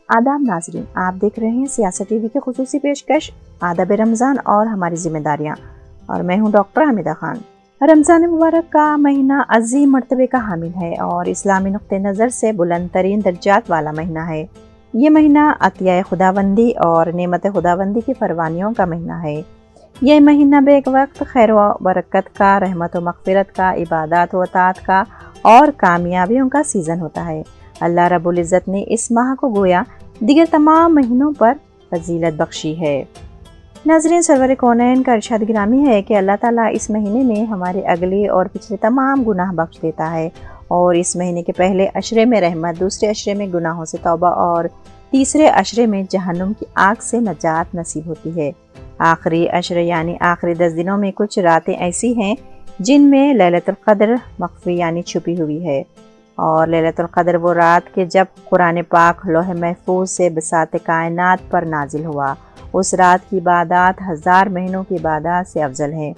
आदाब नाजरीन, आप देख रहे हैं सियासत टीवी की खुसूसी पेशकश आदाब रमज़ान और हमारी जिम्मेदारियाँ, और मैं हूँ डॉक्टर हमीदा खान। रमज़ान मुबारक का महीना अजीम मर्तबे का हामिल है और इस्लामी नुक्ते नज़र से बुलंद तरीन दर्जात वाला महीना है। ये महीना अतिया खुदाबंदी और नेमत खुदाबंदी की फरवानियों का महीना है। यह महीना बेक वक्त खैर व बरकत का, रहमत व मग़फ़िरत का, इबादत व ताअत का और कामयाबियों का सीज़न होता है। अल्लाह रब्बुल इज़्ज़त ने इस माह को गोया दीगर तमाम महीनों पर फजीलत बख्शी है। नाज़रीन, सरवर कौनैन का इरशाद गिरामी है कि अल्लाह ताला इस महीने में हमारे अगले और पिछले तमाम गुनाह बख्श देता है, और इस महीने के पहले अशरे में रहमत, दूसरे अशरे में गुनाहों से तौबा और तीसरे अशरे में जहन्नुम की आग से नजात नसीब होती है। आखिरी अशरे यानी आखिरी 10 दिनों में कुछ रातें ऐसी हैं जिनमें लैलतुल क़द्र मख्फी यानी छुपी हुई है, और लैलतुल क़द्र वो रात के जब कुरान पाक लौह महफूज से बसात कायनात पर नाजिल हुआ। उस रात की इबादत 1000 महीनों की इबादत से अफजल है।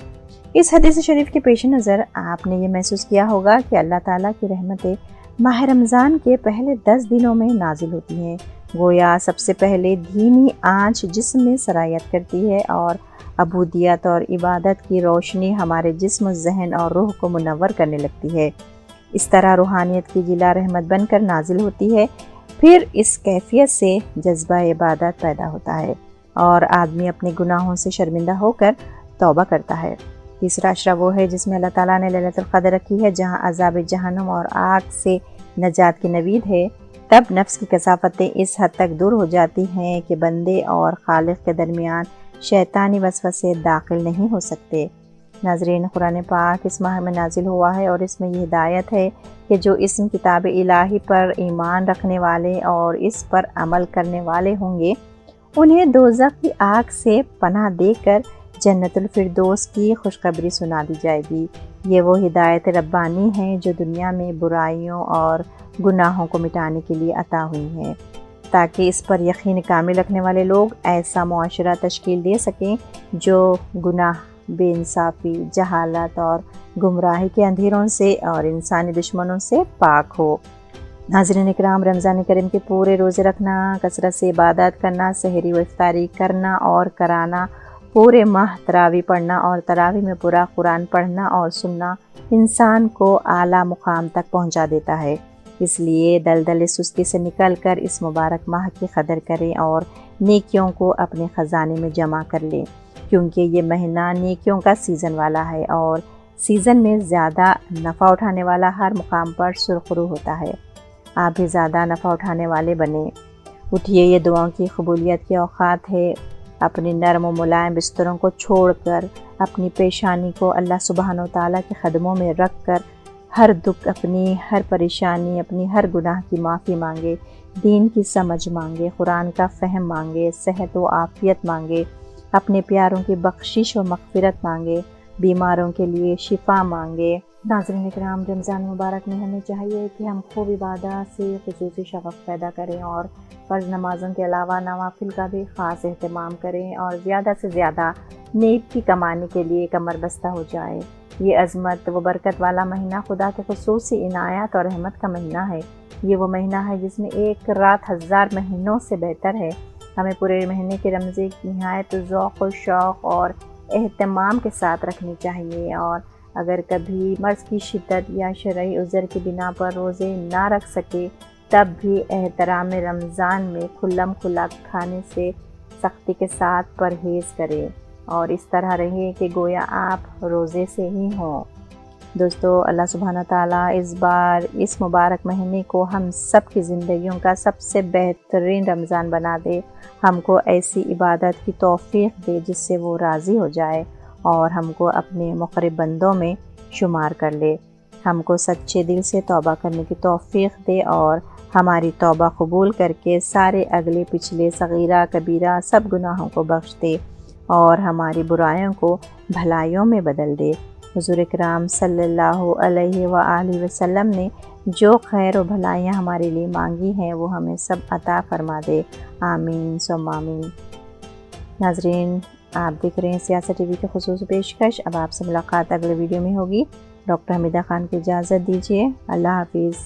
इस हदीस शरीफ के पेश नज़र आपने ये महसूस किया होगा कि अल्लाह ताला की रहमतें माह रमज़ान के पहले 10 दिनों में नाजिल होती हैं। गोया सबसे पहले धीमी आँच जिस्म में सरायत करती है और अबूदियत और इबादत की रोशनी हमारे जिस्म, जहन और रूह को मुनव्वर करने लगती है। इस तरह रूहानियत की जिला रहमत बनकर नाजिल होती है। फिर इस कैफियत से जज्बा इबादत पैदा होता है और आदमी अपने गुनाहों से शर्मिंदा होकर तौबा करता है। तीसरा अशरा वो है जिसमें अल्लाह ताला ने लैलतुल क़द्र रखी है, जहाँ अज़ाब जहन्नुम और आग से नजात की नवीद है। तब नफ्स की कसाफतें इस हद तक दूर हो जाती हैं कि बंदे और खालिक के दरमियान शैतानी वसवसे दाखिल नहीं हो सकते। नाज़रीन, कुरान पाक इस माह में नाजिल हुआ है और इसमें यह हिदायत है कि जो इसम किताब इलाही पर ईमान रखने वाले और इस पर अमल करने वाले होंगे, उन्हें दोज़ख की आग से पनाह देकर जन्नतुल फिरदौस की खुशखबरी सुना दी जाएगी। ये वो हिदायत रब्बानी है जो दुनिया में बुराइयों और गुनाहों को मिटाने के लिए अता हुई है, ताकि इस पर यकीन कामिल रखने वाले लोग ऐसा मुआशरा तश्कील दे सकें जो गुनाह, बेइंसाफ़ी, जहालत और गुमराही के अंधेरों से और इंसानी दुश्मनों से पाक हो। नाज़रीन इकराम, रमज़ान करीम के पूरे रोज़े रखना, कसरत से इबादत करना, सहरी व इफ्तारी करना और कराना, पूरे माह तरावी पढ़ना और तरावी में पूरा कुरान पढ़ना और सुनना इंसान को आला मुकाम तक पहुंचा देता है। इसलिए दलदल सुस्ती से निकलकर इस मुबारक माह की कदर करें और नेकियों को अपने ख़जाने में जमा कर लें, क्योंकि ये महीना नेकियों का सीज़न वाला है और सीज़न में ज़्यादा नफ़ा उठाने वाला हर मुकाम पर सुरखरू होता है। आप भी ज़्यादा नफ़ा उठाने वाले बने। उठिए, ये दुआओं की कबूलियत की औक़ात है। अपने नरम व मुलायम बिस्तरों को छोड़कर अपनी पेशानी को अल्लाह सुब्हानो तआला के ख़दमों में रख कर हर दुख, अपनी हर परेशानी, अपनी हर गुनाह की माफ़ी मांगे, दीन की समझ मांगे, कुरान का फ़हम मांगे, सेहत व आफ़ियत मांगे, अपने प्यारों की बख्शिश व मग़फ़िरत मांगे, बीमारों के लिए शिफा मांगे। नाज़रीन इकराम, रमज़ान मुबारक में हमें चाहिए कि हम खूब इबादत से ख़ुसूसी शग़फ़ पैदा करें और फ़र्ज़ नमाज़ों के अलावा नवाफिल का भी ख़ास एहतमाम करें और ज़्यादा से ज़्यादा नेकी कमाने के लिए कमर बस्ता हो जाए। ये अज़मत व बरकत वाला महीना खुदा के ख़ुसूसी इनायत और रहमत का महीना है। ये वो महीना है जिसमें एक रात 1000 महीनों से बेहतर है। हमें पूरे महीने के रमज़े की निहायत ज़ौक़ व शौक़ और एहतमाम के साथ रखनी चाहिए, और अगर कभी मर्ज़ की शिद्दत या शरई उज़र की बिना पर रोज़े ना रख सके, तब भी एहतराम रमज़ान में खुल्लम खुला खाने से सख्ती के साथ परहेज़ करें और इस तरह रहे कि गोया आप रोज़े से ही हों। दोस्तों, अल्लाह सुब्हाना ताला इस बार इस मुबारक महीने को हम सब की ज़िंदगियों का सबसे बेहतरीन रमज़ान बना दे। हमको ऐसी इबादत की तौफ़ीक़ दे जिससे वो राज़ी हो जाए और हमको अपने मुक़र्रब बंदों में शुमार कर ले। हमको सच्चे दिल से तौबा करने की तौफ़ीक़ दे और हमारी तौबा कबूल करके सारे अगले पिछले सगीरा कबीरा सब गुनाहों को बख्श दे और हमारी बुराइयों को भलाइयों में बदल दे। हुज़ूर इकराम सल्लल्लाहु अलैहि व आलिहि वसल्लम ने जो खैर व भलाइयाँ हमारे लिए मांगी हैं वो हमें सब अता फरमा दे। आमीन सुम्मा आमीन। नाज़रीन, आप देख रहे हैं सियासत टीवी की खुसूसी पेशकश। अब आपसे मुलाकात अगले वीडियो में होगी। डॉक्टर हमीदा खान की इजाज़त दीजिए। अल्लाह हाफिज़।